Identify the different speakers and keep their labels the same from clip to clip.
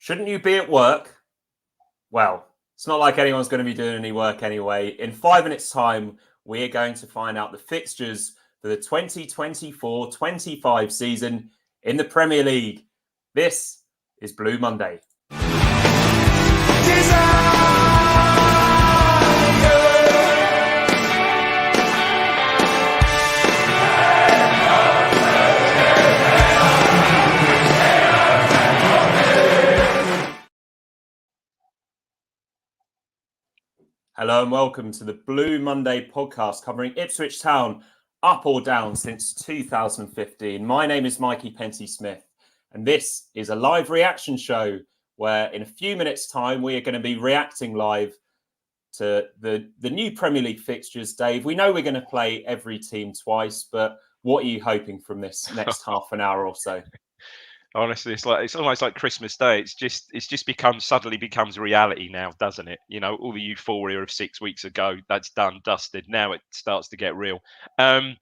Speaker 1: Shouldn't you be at work? Well, it's not like anyone's going to be doing any work anyway. In 5 minutes' time, we're going to find out the fixtures for the 2024-25 season in the Premier League. This is Blue Monday. Hello and welcome to the Blue Monday podcast covering Ipswich Town up or down since 2015. My name is Mikey Penty-Smith and this is a live reaction show where in a few minutes' time we are going to be reacting live to the new Premier League fixtures. Dave, we know we're going to play every team twice, but what are you hoping from this next half an hour or so?
Speaker 2: Honestly, it's almost like Christmas Day. Suddenly becomes reality now, doesn't it? You know, all the euphoria of 6 weeks ago, that's done, dusted. Now it starts to get real. I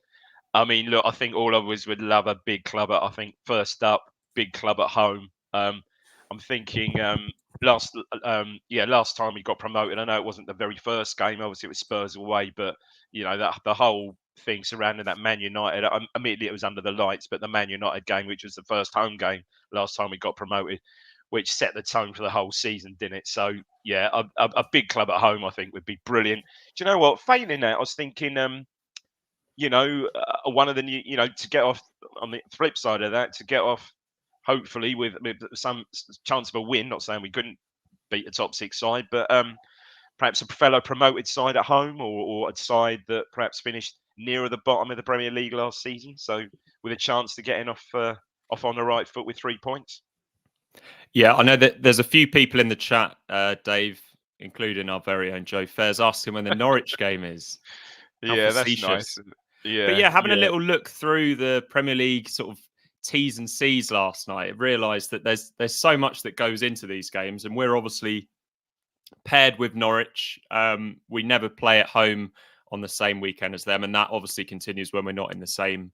Speaker 2: mean, look, I think all of us would love a big club. First up, big club at home. I'm thinking last time we got promoted. I know it wasn't the very first game. Obviously, it was Spurs away, but you know that the whole thing surrounding that Man United. Immediately, it was under the lights, but the Man United game, which was the first home game last time we got promoted, which set the tone for the whole season, didn't it? So yeah, a big club at home, I think, would be brilliant. Do you know what? Failing that, I was thinking, one of the new, to get off on the flip side of that, to get off hopefully with some chance of a win. Not saying we couldn't beat the top six side, but perhaps a fellow promoted side at home, or a side that perhaps finished nearer the bottom of the Premier League last season. So with a chance to getting off on the right foot with 3 points.
Speaker 1: Yeah, I know that there's a few people in the chat, Dave, including our very own Joe Fairs, asking when the Norwich game is.
Speaker 2: Yeah, that's nice. Yeah,
Speaker 1: but yeah, having a little look through the Premier League sort of T's and C's last night, I realised that there's so much that goes into these games, and we're obviously paired with Norwich. We never play at home on the same weekend as them, and that obviously continues when we're not in the same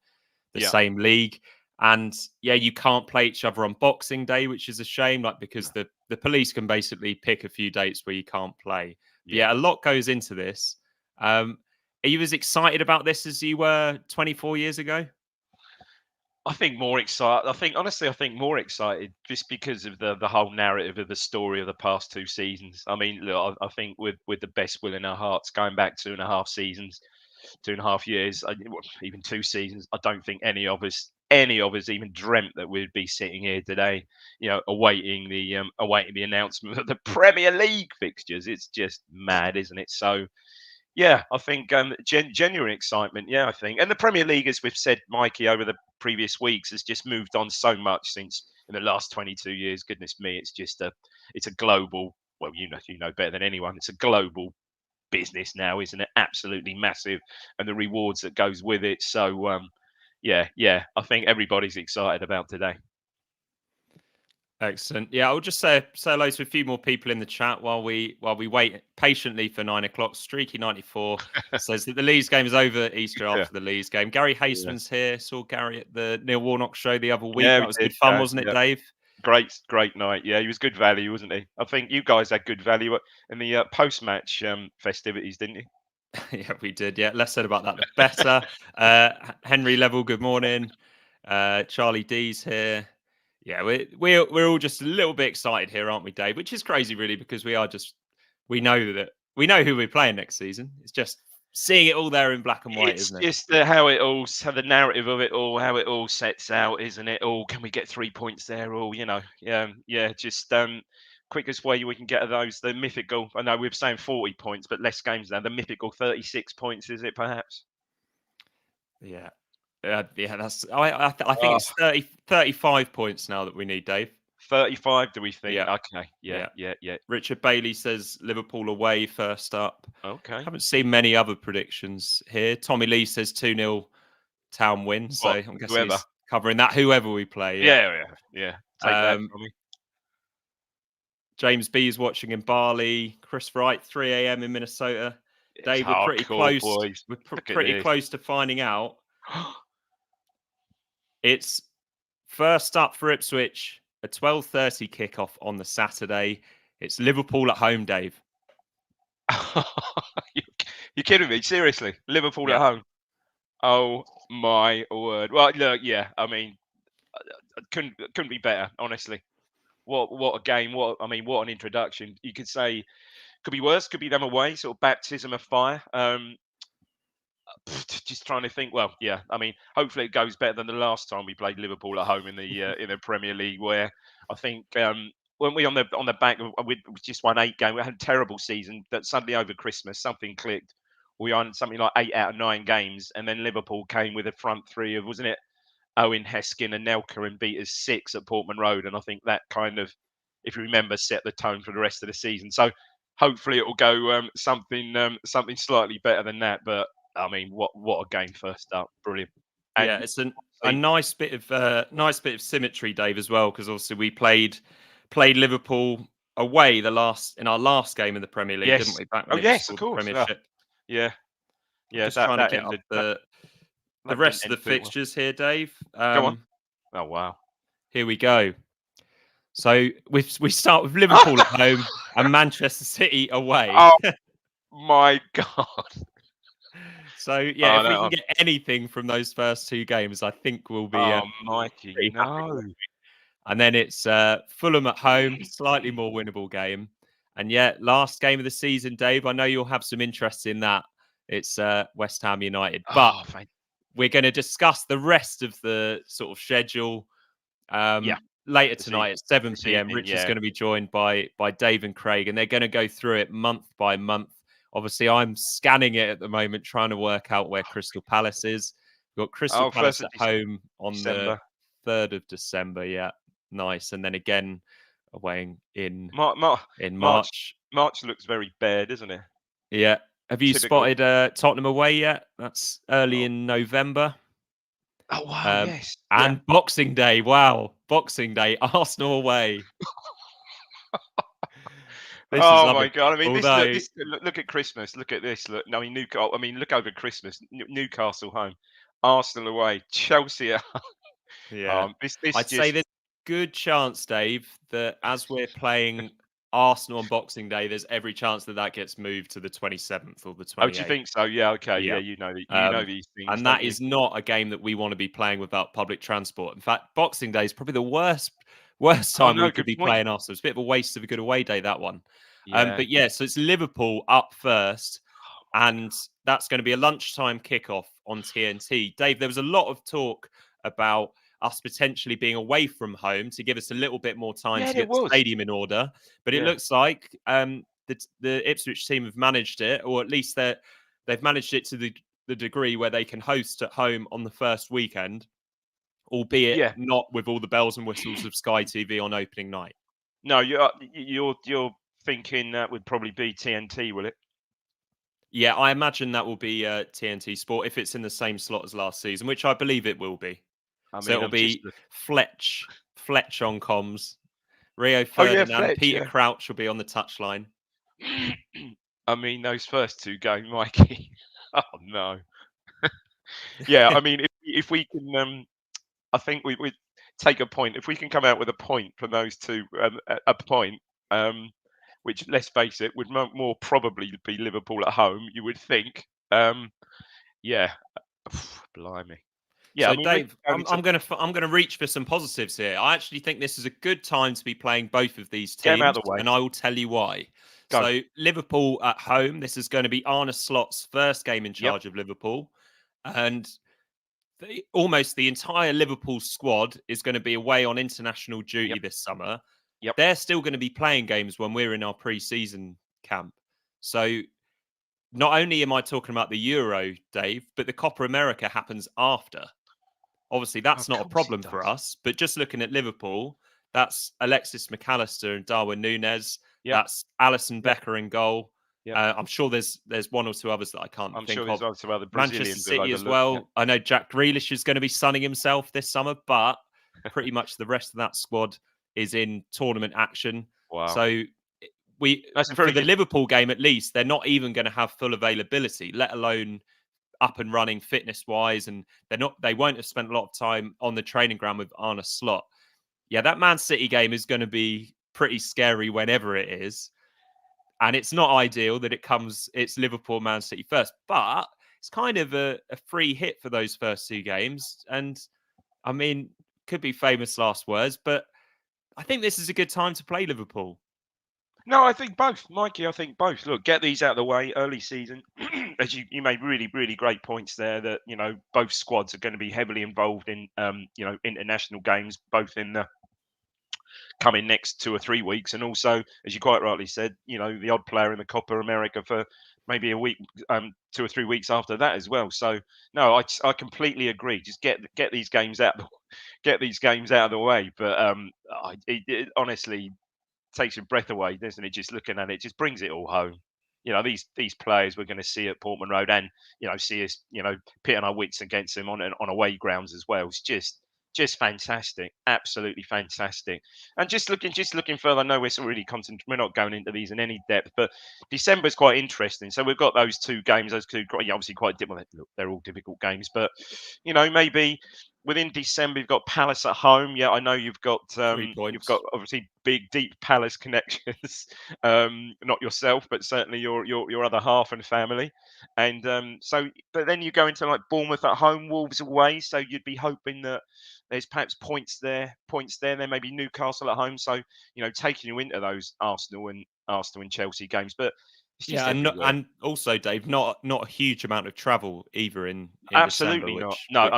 Speaker 1: league. And yeah, you can't play each other on Boxing Day, which is a shame, because the police can basically pick a few dates where you can't play. Yeah, a lot goes into this. Are you as excited about this as you were 24 years ago?
Speaker 2: I think more excited. I think more excited just because of the whole narrative of the story of the past two seasons. I mean, look, I think with the best will in our hearts, going back 2.5 seasons, 2.5 years, even 2 seasons, I don't think any of us even dreamt that we'd be sitting here today, awaiting the announcement of the Premier League fixtures. It's just mad, isn't it? So. Yeah, I think genuine excitement. Yeah, I think. And the Premier League, as we've said, Mikey, over the previous weeks, has just moved on so much since in the last 22 years. Goodness me, it's a global. Well, you know better than anyone. It's a global business now, isn't it? Absolutely massive, and the rewards that goes with it. So, yeah, I think everybody's excited about today.
Speaker 1: Excellent. Yeah, I'll just say hello to a few more people in the chat while we wait patiently for 9 o'clock. Streaky94 says that the Leeds game is over Easter after the Leeds game. Gary Haseman's here. Saw Gary at the Neil Warnock show the other week. That was good fun, wasn't it, Dave?
Speaker 2: Great night. Yeah, he was good value, wasn't he? I think you guys had good value in the post-match festivities, didn't you?
Speaker 1: Yeah, we did. Yeah, less said about that, the better. Henry Level, good morning. Charlie D's here. Yeah, we're all just a little bit excited here, aren't we, Dave? Which is crazy, really, because we know who we're playing next season. It's just seeing it all there in black and white, isn't it?
Speaker 2: It's just how the narrative of it all, how it all sets out, isn't it? Oh, can we get 3 points there? Or just quickest way we can get those, the mythical. I know we're saying 40 points, but less games now. The mythical 36 points, is it perhaps?
Speaker 1: Yeah. That's. I think it's 35 points now that we need, Dave.
Speaker 2: 35, do we think?
Speaker 1: Yeah.
Speaker 2: Okay. Yeah.
Speaker 1: Richard Bailey says Liverpool away first up.
Speaker 2: Okay.
Speaker 1: Haven't seen many other predictions here. Tommy Lee says 2-0 Town win. So I'm guessing he's covering that. Whoever we play.
Speaker 2: Yeah. Take that from me.
Speaker 1: James B is watching in Bali. Chris Wright, 3 a.m. in Minnesota. Dave, we're pretty close.
Speaker 2: Boys.
Speaker 1: We're pretty close to finding out. It's first up for Ipswich. a 12:30 kickoff on the Saturday. It's Liverpool at home, Dave.
Speaker 2: You're kidding me? Seriously? Liverpool at
Speaker 1: Yeah.
Speaker 2: home? Oh my word! Well, look, yeah. I mean, couldn't be better, honestly. What a game! What an introduction. You could say could be worse. Could be them away, sort of baptism of fire. Just trying to think. Well, yeah. I mean, hopefully it goes better than the last time we played Liverpool at home in the Premier League, where I think weren't we on the back of we just won 8 games. We had a terrible season. That suddenly over Christmas something clicked. We won something like 8 out of 9 games, and then Liverpool came with a front three of, wasn't it, Owen, Heskin, and Nelka, and beat us 6 at Portman Road. And I think that kind of, if you remember, set the tone for the rest of the season. So hopefully it will go something slightly better than that. But I mean, what a game first up, brilliant.
Speaker 1: Yeah,
Speaker 2: And
Speaker 1: it's a nice bit of symmetry, Dave, as well, because obviously we played Liverpool away in our last game in the Premier League, didn't
Speaker 2: yes,
Speaker 1: we? Back
Speaker 2: oh
Speaker 1: when it was
Speaker 2: yes, of
Speaker 1: still the
Speaker 2: course,
Speaker 1: Premiership.
Speaker 2: yeah,
Speaker 1: I'm
Speaker 2: yeah.
Speaker 1: just trying to
Speaker 2: That
Speaker 1: get up
Speaker 2: ended.
Speaker 1: the
Speaker 2: That didn't
Speaker 1: rest of
Speaker 2: end
Speaker 1: the
Speaker 2: too well.
Speaker 1: fixtures here, Dave.
Speaker 2: Go on. Oh wow.
Speaker 1: Here we go. So we start with Liverpool at home and Manchester City away.
Speaker 2: Oh my god.
Speaker 1: So yeah,
Speaker 2: Oh
Speaker 1: if we can
Speaker 2: no.
Speaker 1: get anything from those first 2 games, I think we'll be
Speaker 2: Oh Mikey,
Speaker 1: pretty happy.
Speaker 2: no.
Speaker 1: And then it's Fulham at home, slightly more winnable game. And yet, last game of the season, Dave, I know you'll have some interest in that. It's West Ham United. But
Speaker 2: Oh, thank.
Speaker 1: we're going to discuss the rest of the sort of schedule
Speaker 2: Yeah.
Speaker 1: later
Speaker 2: This
Speaker 1: tonight at 7
Speaker 2: this
Speaker 1: p.m.
Speaker 2: evening,
Speaker 1: Rich is
Speaker 2: yeah.
Speaker 1: going to be joined by Dave and Craig, and they're going to go through it month by month. Obviously, I'm scanning it at the moment, trying to work out where Crystal Palace is. We've got Crystal
Speaker 2: Oh,
Speaker 1: Palace
Speaker 2: first of
Speaker 1: at home on the
Speaker 2: December.
Speaker 1: 3rd of December. Yeah, nice. And then again away in
Speaker 2: March.
Speaker 1: March.
Speaker 2: March looks very bare, doesn't it?
Speaker 1: Yeah. Have you
Speaker 2: Typical.
Speaker 1: spotted Tottenham away yet? That's early
Speaker 2: Oh,
Speaker 1: in November.
Speaker 2: oh wow, yes. Yeah.
Speaker 1: And Boxing Day. Wow. Boxing Day. Arsenal away. This is
Speaker 2: Oh
Speaker 1: other.
Speaker 2: my god! I mean,
Speaker 1: Although,
Speaker 2: look at Christmas. Look at this. Look, I mean, Newcastle. I mean, look over Christmas. Newcastle home, Arsenal away, Chelsea at home.
Speaker 1: yeah,
Speaker 2: This
Speaker 1: I'd say
Speaker 2: just.
Speaker 1: there's a good chance, Dave, that as we're playing Arsenal on Boxing Day, there's every chance that that gets moved to the 27th or the
Speaker 2: Oh, do you
Speaker 1: 28th.
Speaker 2: think so? Yeah. Okay. Yeah.
Speaker 1: Yeah.
Speaker 2: You know these things,
Speaker 1: And
Speaker 2: don't
Speaker 1: that
Speaker 2: you?
Speaker 1: is not a game that we want to be playing without public transport. In fact, Boxing Day is probably the worst
Speaker 2: Oh
Speaker 1: time we
Speaker 2: no,
Speaker 1: could
Speaker 2: good
Speaker 1: be
Speaker 2: point.
Speaker 1: playing Arsenal. It's a bit of a waste of a good away day, that one.
Speaker 2: Yeah.
Speaker 1: But yeah, so it's Liverpool up first,
Speaker 2: Oh my
Speaker 1: and that's going to be a lunchtime kickoff on TNT. Dave, there was a lot of talk about us potentially being away from home to give us a little bit more time
Speaker 2: yeah,
Speaker 1: to
Speaker 2: there
Speaker 1: get the
Speaker 2: was.
Speaker 1: stadium in order. But it
Speaker 2: Yeah.
Speaker 1: looks like the Ipswich team have managed it, or at least they've managed it to the degree where they can host at home on the first weekend, albeit
Speaker 2: Yeah.
Speaker 1: not with all the bells and whistles of Sky TV on opening night.
Speaker 2: No, you're thinking that would probably be TNT, will it?
Speaker 1: Yeah, I imagine that will be TNT Sport if it's in the same slot as last season, which I believe it will be.
Speaker 2: I
Speaker 1: So
Speaker 2: mean,
Speaker 1: it'll
Speaker 2: I'm just
Speaker 1: be Fletch on comms, Rio
Speaker 2: Oh yeah,
Speaker 1: Ferdinand,
Speaker 2: Fletch,
Speaker 1: Peter
Speaker 2: yeah.
Speaker 1: Crouch will be on the touchline.
Speaker 2: I mean, those first 2 games, Mikey. Oh no. Yeah, I mean, if we can, I think we take a point. If we can come out with a point from those 2, a point, which let's face it, would more probably be Liverpool at home. You would think. Yeah, blimey. Yeah, I
Speaker 1: So,
Speaker 2: mean, Rich
Speaker 1: Dave,
Speaker 2: going
Speaker 1: I'm
Speaker 2: into
Speaker 1: gonna reach for some positives here. I actually think this is a good time to be playing both of these
Speaker 2: get 'em out
Speaker 1: teams,
Speaker 2: of the way.
Speaker 1: and I will tell you why.
Speaker 2: Go.
Speaker 1: So, Liverpool at home. This is going to be Arne Slot's first game in
Speaker 2: Yep.
Speaker 1: charge of Liverpool, and almost the entire Liverpool squad is going to be away on international duty
Speaker 2: Yep.
Speaker 1: this summer.
Speaker 2: Yep.
Speaker 1: They're still going to be playing games when we're in our pre-season camp. So not only am I talking about the Euro, Dave, but the Copa America happens after. Obviously,
Speaker 2: Of
Speaker 1: that's not a
Speaker 2: course it
Speaker 1: problem for
Speaker 2: does.
Speaker 1: us. But just looking at Liverpool, that's Alexis McAllister and Darwin Núñez.
Speaker 2: Yep.
Speaker 1: That's Alisson
Speaker 2: Yep.
Speaker 1: Becker in goal.
Speaker 2: Yep.
Speaker 1: I'm sure there's 1 or 2 others that I can't
Speaker 2: I'm
Speaker 1: think
Speaker 2: sure there's
Speaker 1: of.
Speaker 2: also other
Speaker 1: Manchester
Speaker 2: Brazilians we'll
Speaker 1: City as
Speaker 2: overlook. Yeah.
Speaker 1: well. I know Jack Grealish is going to be sunning himself this summer, but pretty much the rest of that squad is in tournament action.
Speaker 2: Wow.
Speaker 1: So
Speaker 2: That's a
Speaker 1: for
Speaker 2: very
Speaker 1: the
Speaker 2: good.
Speaker 1: Liverpool game at least, they're not even going to have full availability, let alone up and running fitness wise, and they won't have spent a lot of time on the training ground with Arne Slot. yeah, that Man City game is going to be pretty scary whenever it is. And it's not ideal that it's Liverpool, Man City first, but it's kind of a free hit for those first two games. And I mean, could be famous last words, but I think this is a good time to play Liverpool.
Speaker 2: No, I think both, Mikey. I think both. Look, get these out of the way early season. As you made really great points there. That both squads are going to be heavily involved in international games, both in the coming next 2 or 3 weeks, and also, as you quite rightly said, the odd player in the Copa America for maybe a week, 2 or 3 weeks after that as well. So no, I completely agree. Just get these games out, get these games out of the way. But it honestly takes your breath away, doesn't it? Just looking at it, just brings it all home. These players we're going to see at Portman Road, and see us, pitting our wits against them on away grounds as well. It's just fantastic, absolutely fantastic. And just looking further, I know we're really we're not going into these in any depth, but December's quite interesting. So we've got those two games, those two obviously quite difficult. Look, they're all difficult games, but maybe within December, you've got Palace at home. Yeah, I know you've got
Speaker 1: 3 points.
Speaker 2: obviously big, deep Palace connections. Not yourself, but certainly your other half and family. And but then you go into like Bournemouth at home, Wolves away. So you'd be hoping that there's perhaps points there. Then maybe Newcastle at home. So taking you into those Arsenal and Chelsea games, but it's just
Speaker 1: Yeah,
Speaker 2: everywhere.
Speaker 1: and also, Dave, not a huge amount of travel either in December,
Speaker 2: Absolutely not.
Speaker 1: which
Speaker 2: No,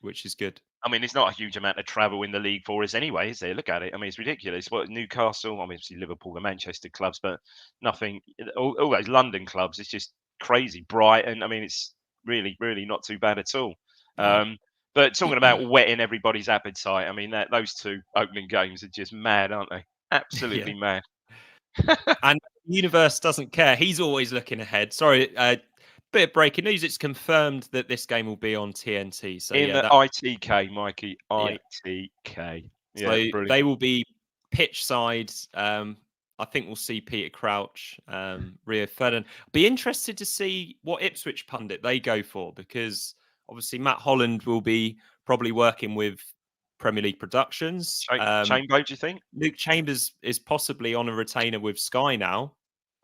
Speaker 1: which is good.
Speaker 2: I mean, there's not a huge amount of travel in the league for us anyway, is there? Look at it. I mean, it's ridiculous. What Newcastle, I mean, obviously Liverpool, the Manchester clubs, but nothing. All those London clubs, it's just crazy. Brighton, I mean, it's really not too bad at all.
Speaker 1: No.
Speaker 2: But talking about whetting everybody's appetite, I mean, those two opening games are just mad, aren't they?
Speaker 1: Yeah.
Speaker 2: Absolutely mad.
Speaker 1: And Universe doesn't care. He's always looking ahead. Sorry, bit of breaking news. It's confirmed that this game will be on TNT. So
Speaker 2: In
Speaker 1: yeah,
Speaker 2: the
Speaker 1: that
Speaker 2: ITK, Mikey,
Speaker 1: yeah.
Speaker 2: ITK. Yeah,
Speaker 1: So
Speaker 2: brilliant.
Speaker 1: they will be pitch side. I think we'll see Peter Crouch, Rio Ferdinand. Be interested to see what Ipswich pundit they go for, because obviously Matt Holland will be probably working with Premier League Productions.
Speaker 2: Chambo, do you think?
Speaker 1: Luke Chambers is possibly on a retainer with Sky now.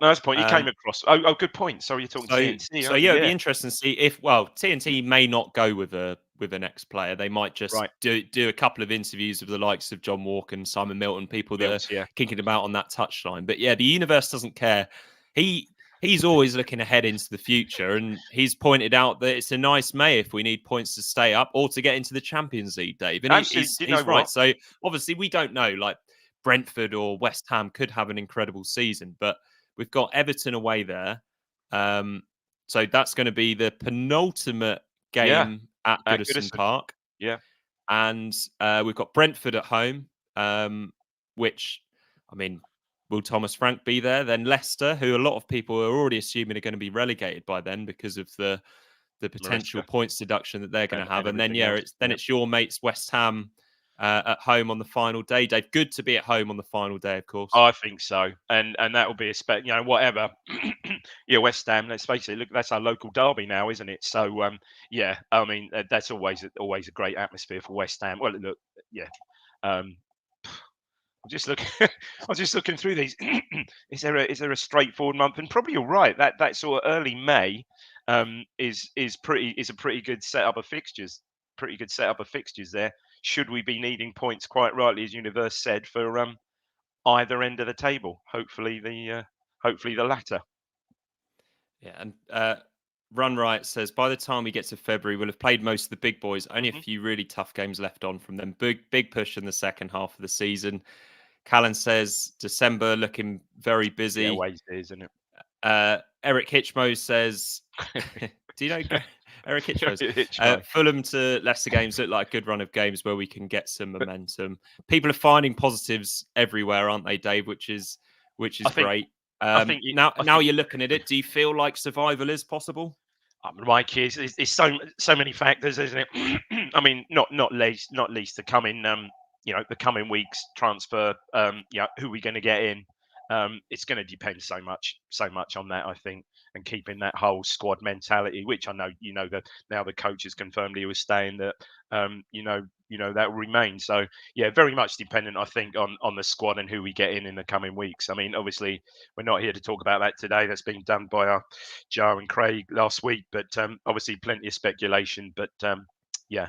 Speaker 2: No, that's the point. He came
Speaker 1: Um,
Speaker 2: across. Oh, good point. Sorry, you're talking
Speaker 1: so
Speaker 2: TNT,
Speaker 1: so
Speaker 2: aren't you?
Speaker 1: yeah, it'd be
Speaker 2: Yeah,
Speaker 1: interesting to see if TNT may not go with an ex player. They might just
Speaker 2: right.
Speaker 1: do a couple of interviews with the likes of John Walker and Simon Milton, people that are
Speaker 2: Mills, yeah.
Speaker 1: kicking about on that touchline. But yeah, the universe doesn't care. He's always looking ahead into the future, and he's pointed out that it's a nice May if we need points to stay up or to get into the Champions League, Dave. And
Speaker 2: Absolutely. Do you know
Speaker 1: he's right.
Speaker 2: what?
Speaker 1: So obviously we don't know. Like Brentford or West Ham could have an incredible season, but we've got Everton away there. So that's going to be the penultimate
Speaker 2: Yeah,
Speaker 1: game at
Speaker 2: at
Speaker 1: Goodison
Speaker 2: Goodison.
Speaker 1: Park.
Speaker 2: Yeah.
Speaker 1: And we've got Brentford at home, which, I mean, will Thomas Frank be there? Then Leicester, who a lot of people are already assuming are going to be relegated by then because of the potential
Speaker 2: Maresca
Speaker 1: points deduction that they're going to have.
Speaker 2: and
Speaker 1: And then,
Speaker 2: everything
Speaker 1: yeah,
Speaker 2: else. Yeah.
Speaker 1: it's your mates West Ham at home on the final day, Dave. Good to be at home on the final day, of course.
Speaker 2: I think so, and that will be whatever. Yeah, West Ham. Let's face it. Look, that's our local derby now, isn't it? So, yeah. I mean, that's always a great atmosphere for West Ham. Well, look, yeah. Um, I'm just looking. I was just looking through these. Is there a straightforward month? And probably you're right. That sort of early May is a pretty good setup of fixtures. Pretty good setup of fixtures there. Should we be needing points, quite rightly, as Universe said, for either end of the table? Hopefully the latter.
Speaker 1: Yeah, and Run Right says by the time we get to February, we'll have played most of the big boys. Only a
Speaker 2: Hmm.
Speaker 1: few really tough games left on from them. Big push in the second half of the season. Callan says December looking very
Speaker 2: Yeah,
Speaker 1: busy.
Speaker 2: always is, isn't it?
Speaker 1: Eric Hitchmo says, do you know Eric Hitchmo's?
Speaker 2: Hitchmo.
Speaker 1: Fulham to Leicester games look like a good run of games where we can get some momentum. People are finding positives everywhere, aren't they, Dave? Which is
Speaker 2: I think.
Speaker 1: great.
Speaker 2: I think. I
Speaker 1: Now
Speaker 2: think.
Speaker 1: you're looking at it. Do you feel like survival is possible?
Speaker 2: My kids, there's so many factors, isn't it? I mean, not least the coming the coming weeks transfer. Who we going to get in? It's going to depend so much on that, I think, and keeping that whole squad mentality, which I know, that now the coach has confirmed he was staying, that that will remain. So yeah, very much dependent, I think, on the squad and who we get in the coming weeks. I mean, obviously, we're not here to talk about that today. That's been done by our Joe and Craig last week, but obviously plenty of speculation. But yeah,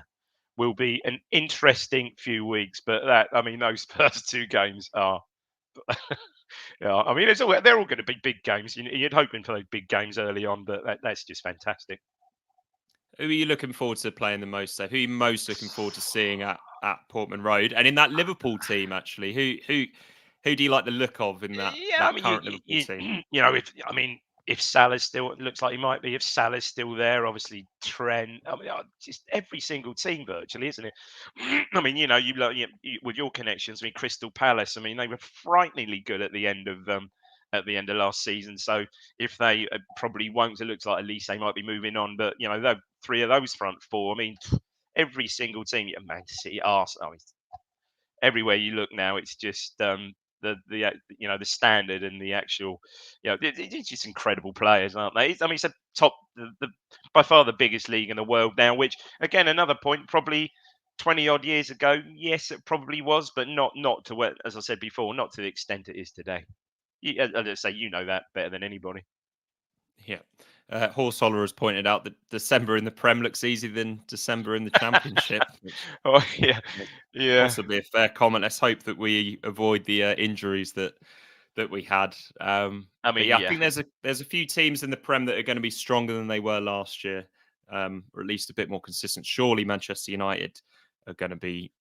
Speaker 2: will be an interesting few weeks. But those first two games are. Yeah, I mean, they're all going to be big games. You're hoping for those big games early on, but that's just fantastic.
Speaker 1: Who are you looking forward to playing the most? So, who are you most looking forward to seeing at Portman Road? And in that Liverpool team, actually, who do you like the look of in
Speaker 2: Yeah, I
Speaker 1: that
Speaker 2: mean,
Speaker 1: current Liverpool team?
Speaker 2: if Salah's still, it looks like he might be. If Salah's still there, obviously Trent. I mean, just every single team virtually, isn't it? I mean, with your connections, I mean, Crystal Palace. I mean, they were frighteningly good at the end of last season. So if they probably won't, it looks like at least they might be moving on. But three of those front four. I mean, every single team. Man City, Arsenal. I mean, everywhere you look now, it's just the standard and the actual, it's just incredible players, aren't they? I mean, it's a top, by far the biggest league in the world now. Which again, another point, probably 20 odd years ago, yes, it probably was, but not to where, as I said before, not to the extent it is today. As I say, that better than anybody.
Speaker 1: Yeah. Horseholler has pointed out that December in the Prem looks easier than December in the Championship. Which
Speaker 2: Oh yeah.
Speaker 1: possibly a fair comment. Let's hope that we avoid the injuries that we had.
Speaker 2: I
Speaker 1: But
Speaker 2: mean,
Speaker 1: yeah, I
Speaker 2: yeah.
Speaker 1: think there's a few teams in the Prem that are going to be stronger than they were last year, or at least a bit more consistent. Surely Manchester United are going to be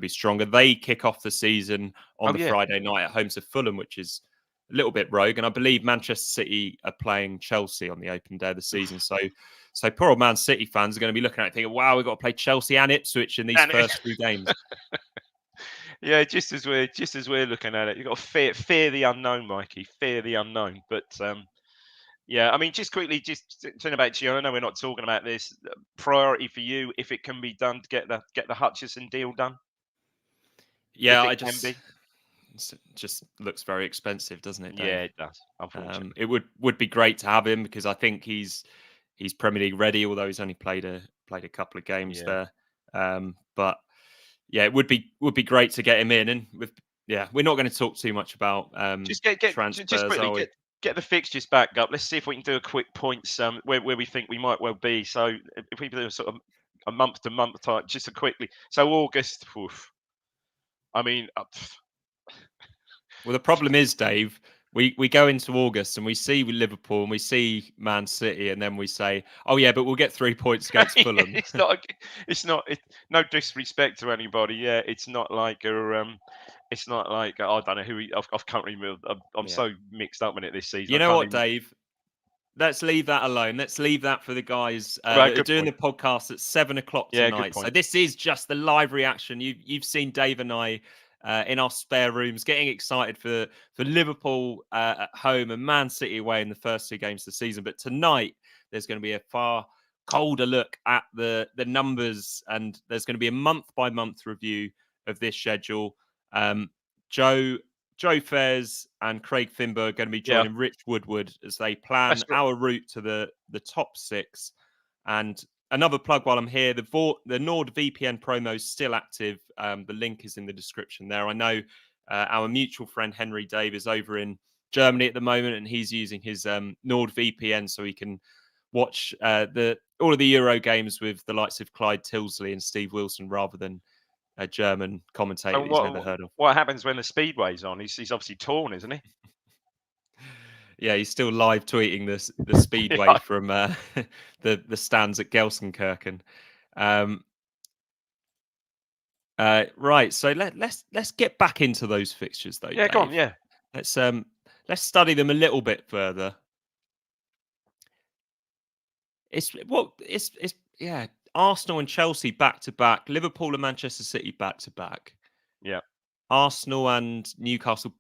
Speaker 1: stronger. They kick off the season on the
Speaker 2: Yeah.
Speaker 1: Friday night at home to Fulham, which is a little bit rogue. And I believe Manchester City are playing Chelsea on the open day of the season. So poor old Man City fans are going to be looking at it thinking, wow, we've got to play Chelsea and Ipswich in these first two games.
Speaker 2: Yeah, just as we're looking at it, you've got to fear the unknown, Mikey. Fear the unknown. But yeah, I mean, just quickly, just turning back to you. I know we're not talking about this. Priority for you, if it can be done, to get the Hutchison deal done.
Speaker 1: Yeah,
Speaker 2: If it can be.
Speaker 1: It just looks very expensive, doesn't it, Dave?
Speaker 2: Yeah, it does. Unfortunately,
Speaker 1: it would be great to have him because I think he's Premier League ready, although he's only played a couple of games there. But yeah, it would be great to get him in. And we're not going to talk too much about
Speaker 2: just
Speaker 1: transfers,
Speaker 2: quickly
Speaker 1: are we?
Speaker 2: get the fixtures back up. Let's see if we can do a quick points where we think we might well be. So if we do sort of a month to month type, just quickly. So August. Oof. I mean.
Speaker 1: Well, the problem is, Dave, we go into August and we see Liverpool and we see Man City, and then we say, "Oh yeah, but we'll get 3 points against Fulham."
Speaker 2: It's not. No disrespect to anybody. Yeah, it's not like it's not like I don't know who. I can't remember. I'm so mixed up in it this season.
Speaker 1: You
Speaker 2: I
Speaker 1: know
Speaker 2: can't
Speaker 1: what,
Speaker 2: even.
Speaker 1: Dave? Let's leave that alone. Let's leave that for the guys
Speaker 2: Right,
Speaker 1: that are
Speaker 2: good
Speaker 1: doing
Speaker 2: point.
Speaker 1: the podcast at 7 o'clock
Speaker 2: Yeah, good
Speaker 1: tonight. So
Speaker 2: point.
Speaker 1: this is just the live reaction. You've seen Dave and I in our spare rooms getting excited for Liverpool at home and Man City away in the first two games of the season. But tonight there's going to be a far colder look at the numbers, and there's going to be a month by month review of this schedule. Joe Fairs and Craig Finber are going to be joining Rich Woodward as they plan our route to the top six. And another plug while I'm here, the NordVPN promo is still active. The link is in the description there. I know our mutual friend Henry Dave is over in Germany at the moment, and he's using his NordVPN so he can watch all of the Euro games with the likes of Clyde Tilsley and Steve Wilson rather than a German commentator he's never heard of.
Speaker 2: What happens when the Speedway's on? He's obviously torn, isn't he?
Speaker 1: Yeah, he's still live tweeting the Speedway from the stands at Gelsenkirchen. Right, so let's get back into those fixtures though.
Speaker 2: Yeah,
Speaker 1: Dave.
Speaker 2: go on. Yeah,
Speaker 1: let's study them a little bit further. It's Arsenal and Chelsea back to back, Liverpool and Manchester City back to back.
Speaker 2: Yeah.
Speaker 1: Arsenal and Newcastle.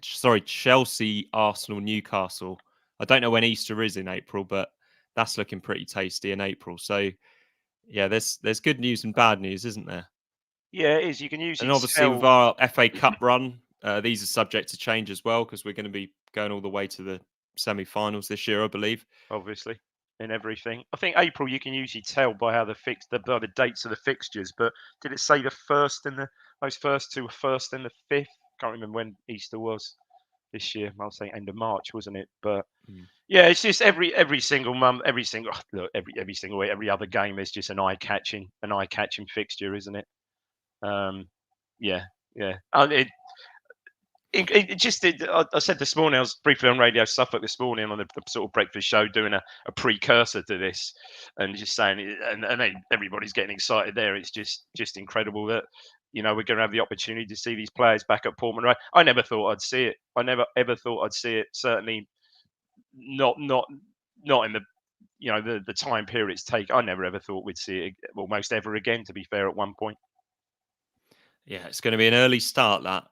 Speaker 1: Chelsea, Arsenal, Newcastle. I don't know when Easter is in April, but that's looking pretty tasty in April. So, yeah, there's good news and bad news, isn't there?
Speaker 2: Yeah, it is. You can use
Speaker 1: and obviously with our FA Cup run, these are subject to change as well because we're going to be going all the way to the semi-finals this year, I believe.
Speaker 2: Obviously, in everything. I think April you can usually tell by how by the dates of the fixtures. But did it say the first and those first two were first and the fifth? Can't remember when Easter was this year. I'll say end of March, wasn't it? But yeah, it's just every single month, every single week, every other game is just an eye catching fixture, isn't it? Yeah, yeah. I said this morning, I was briefly on Radio Suffolk this morning on the sort of breakfast show doing a precursor to this, and just saying, and everybody's getting excited there. It's just incredible that we're going to have the opportunity to see these players back at Portman Road. I never thought I'd see it. I never ever thought I'd see it. Certainly not in the time period it's taken. I never ever thought we'd see it almost ever again. To be fair, at one point.
Speaker 1: Yeah, it's going to be an early start, that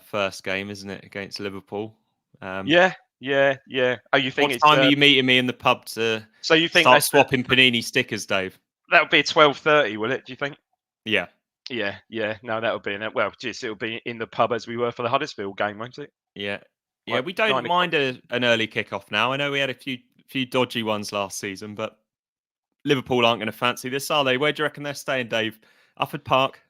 Speaker 1: first game, isn't it, against Liverpool?
Speaker 2: Yeah. Oh, you think
Speaker 1: what time are you meeting me in the pub to start swapping Panini stickers, Dave?
Speaker 2: That'll be at 12:30, will it? Do you think?
Speaker 1: Yeah.
Speaker 2: No, that'll be it'll be in the pub as we were for the Huddersfield game, won't it?
Speaker 1: Yeah. We don't mind an early kickoff now. I know we had a few dodgy ones last season, but Liverpool aren't going to fancy this, are they? Where do you reckon they're staying, Dave? Ufford Park?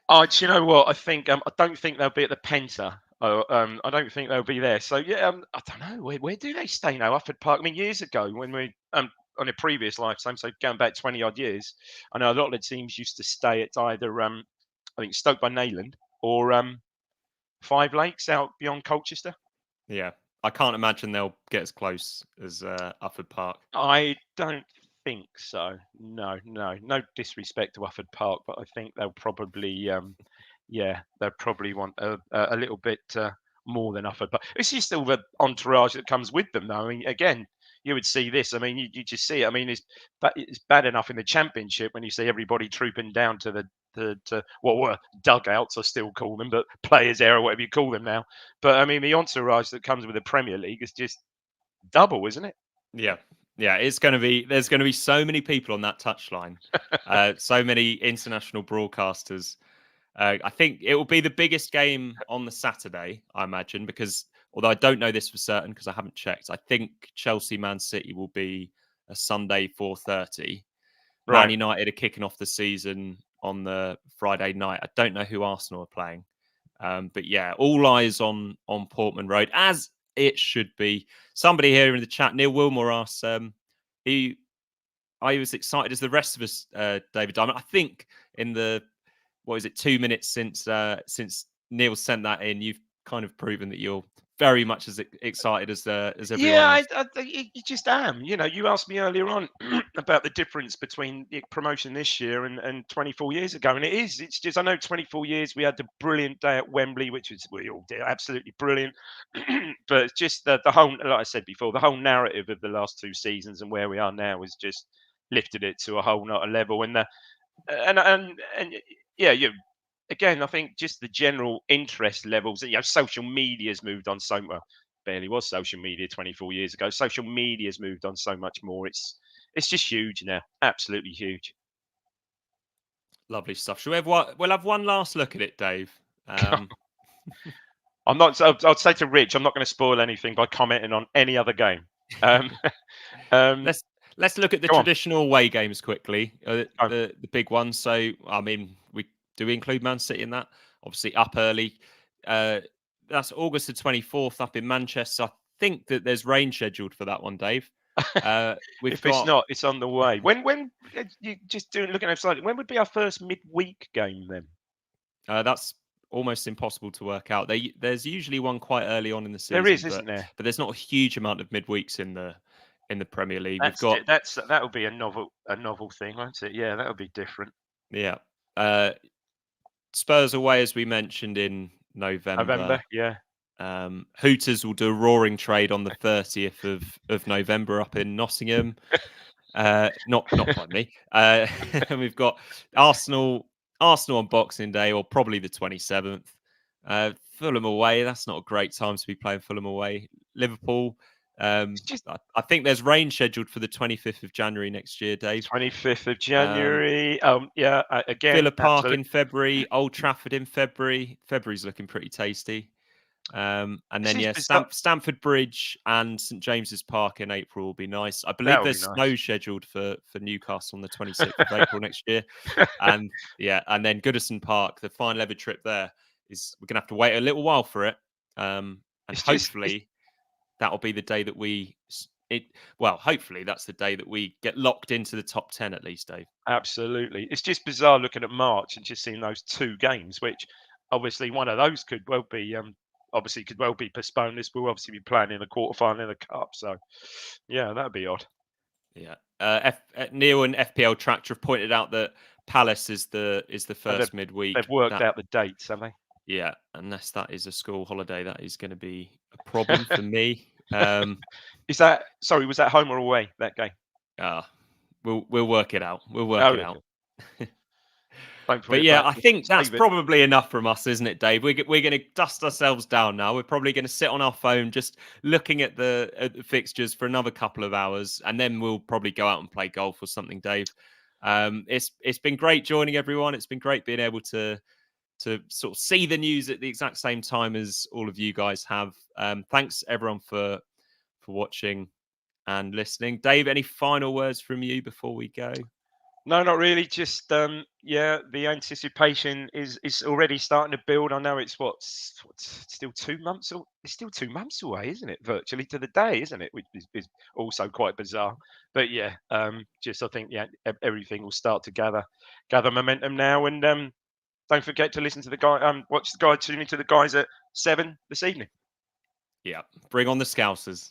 Speaker 2: Oh, do you know what? I think I don't think they'll be at the Penta. I don't think they'll be there. So yeah, I don't know. Where do they stay now? Ufford Park. I mean, years ago when we on a previous lifetime, so going back 20 odd years, I know a lot of the teams used to stay at either I think Stoke by Nayland or Five Lakes out beyond Colchester.
Speaker 1: Yeah, I can't imagine they'll get as close as Ufford Park.
Speaker 2: I don't think so. No disrespect to Ufford Park, but I think they'll probably they'll probably want a little bit more than Ufford Park. It's just all the entourage that comes with them, though. I mean, again, you would see this. I mean, you just see it. I mean, it's bad enough in the Championship when you see everybody trooping down to what were dugouts, I still call them, but players' area, whatever you call them now. But I mean, the entourage that comes with the Premier League is just double, isn't it?
Speaker 1: Yeah, it's going to be. There's going to be so many people on that touchline, so many international broadcasters. I think it will be the biggest game on the Saturday, I imagine, because although I don't know this for certain because I haven't checked, I think Chelsea Man City will be a Sunday 4:30.
Speaker 2: Right.
Speaker 1: Man United are kicking off the season on the Friday night. I don't know who Arsenal are playing, but yeah, all eyes on Portman Road as it should be. Somebody here in the chat, Neil Wilmore asks, "Are you as excited as the rest of us, David Diamond?" I think in the 2 minutes since Neil sent that in, you've kind of proven that you're very much as excited as everyone else.
Speaker 2: You just am. You asked me earlier on about the difference between the promotion this year and 24 years ago, and it's just, I know 24 years we had the brilliant day at Wembley, which was, we all did, absolutely brilliant, but it's just the whole, like I said before, the whole narrative of the last two seasons and where we are now has just lifted it to a whole nother level, and again, I think just the general interest levels. Social media's moved on so much. Barely was social media 24 years ago. Social media's moved on so much more. It's just huge now. Absolutely huge.
Speaker 1: Lovely stuff. We'll have one last look at it, Dave.
Speaker 2: I'm not. I'd say to Rich, I'm not going to spoil anything by commenting on any other game.
Speaker 1: Let's look at the traditional away games quickly. The big ones. So I mean, do we include Man City in that? Obviously, up early. That's August the 24th up in Manchester. I think that there's rain scheduled for that one, Dave.
Speaker 2: It's not, it's on the way. When you just looking outside, when would be our first midweek game then?
Speaker 1: That's almost impossible to work out. There's usually one quite early on in the season.
Speaker 2: There is, isn't there?
Speaker 1: But there's not a huge amount of midweeks in the Premier League.
Speaker 2: That would be a novel thing, won't it? Yeah, that would be different.
Speaker 1: Yeah. Spurs away, as we mentioned, in November.
Speaker 2: Yeah.
Speaker 1: Hooters will do a roaring trade on the 30th of November up in Nottingham. Not by me. And we've got Arsenal on Boxing Day, or probably the 27th. Fulham away. That's not a great time to be playing Fulham away. Liverpool. I think there's rain scheduled for the 25th of January next year, Dave.
Speaker 2: 25th of January. Again.
Speaker 1: Villa Park in February. Old Trafford in February. February's looking pretty tasty. And
Speaker 2: This
Speaker 1: then
Speaker 2: is
Speaker 1: yeah,
Speaker 2: bizarre.
Speaker 1: Stamford Bridge and St James's Park in April will be nice. I believe
Speaker 2: That'll be
Speaker 1: there's snow
Speaker 2: nice.
Speaker 1: scheduled for Newcastle on the 26th of April next year. And yeah, and then Goodison Park, the final ever trip there is we're gonna have to wait a little while for it. And
Speaker 2: It's just
Speaker 1: hopefully that'll be the day that hopefully that's the day that we get locked into the top 10 at least, Dave.
Speaker 2: absolutely. It's just bizarre looking at March and just seeing those 2 games, which obviously one of those could well be postponed. This will obviously be playing in the quarterfinal in the cup. So yeah, that'd be odd.
Speaker 1: Yeah. Neil and FPL Tractor have pointed out that Palace is the
Speaker 2: And
Speaker 1: first midweek.
Speaker 2: they've worked
Speaker 1: That
Speaker 2: out the dates, have they?
Speaker 1: Yeah, unless that is a school holiday, that is going to be a problem for me.
Speaker 2: Is that sorry? Was that home or away that game?
Speaker 1: Ah, we'll work it out. We'll work
Speaker 2: Oh,
Speaker 1: it
Speaker 2: okay.
Speaker 1: out.
Speaker 2: Don't put
Speaker 1: But
Speaker 2: it
Speaker 1: yeah,
Speaker 2: back.
Speaker 1: I
Speaker 2: Just
Speaker 1: think that's
Speaker 2: save it.
Speaker 1: probably enough from us, isn't it, Dave? We're going to dust ourselves down now. We're probably going to sit on our phone just looking at the fixtures for another couple of hours, and then we'll probably go out and play golf or something, Dave. It's been great joining everyone. It's been great being able to sort of see the news at the exact same time as all of you guys have. Thanks everyone for watching and listening. Dave, any final words from you before we go?
Speaker 2: No, not really. Just yeah, the anticipation is already starting to build. I know it's what's still 2 months. It's still 2 months away, isn't it? Virtually to the day, isn't it? Which is also quite bizarre. But yeah, just I think yeah, everything will start to gather momentum now. And don't forget to listen to the guy. Watch the guy. Tune into the guys at 7 this evening.
Speaker 1: Yeah, bring on the Scousers.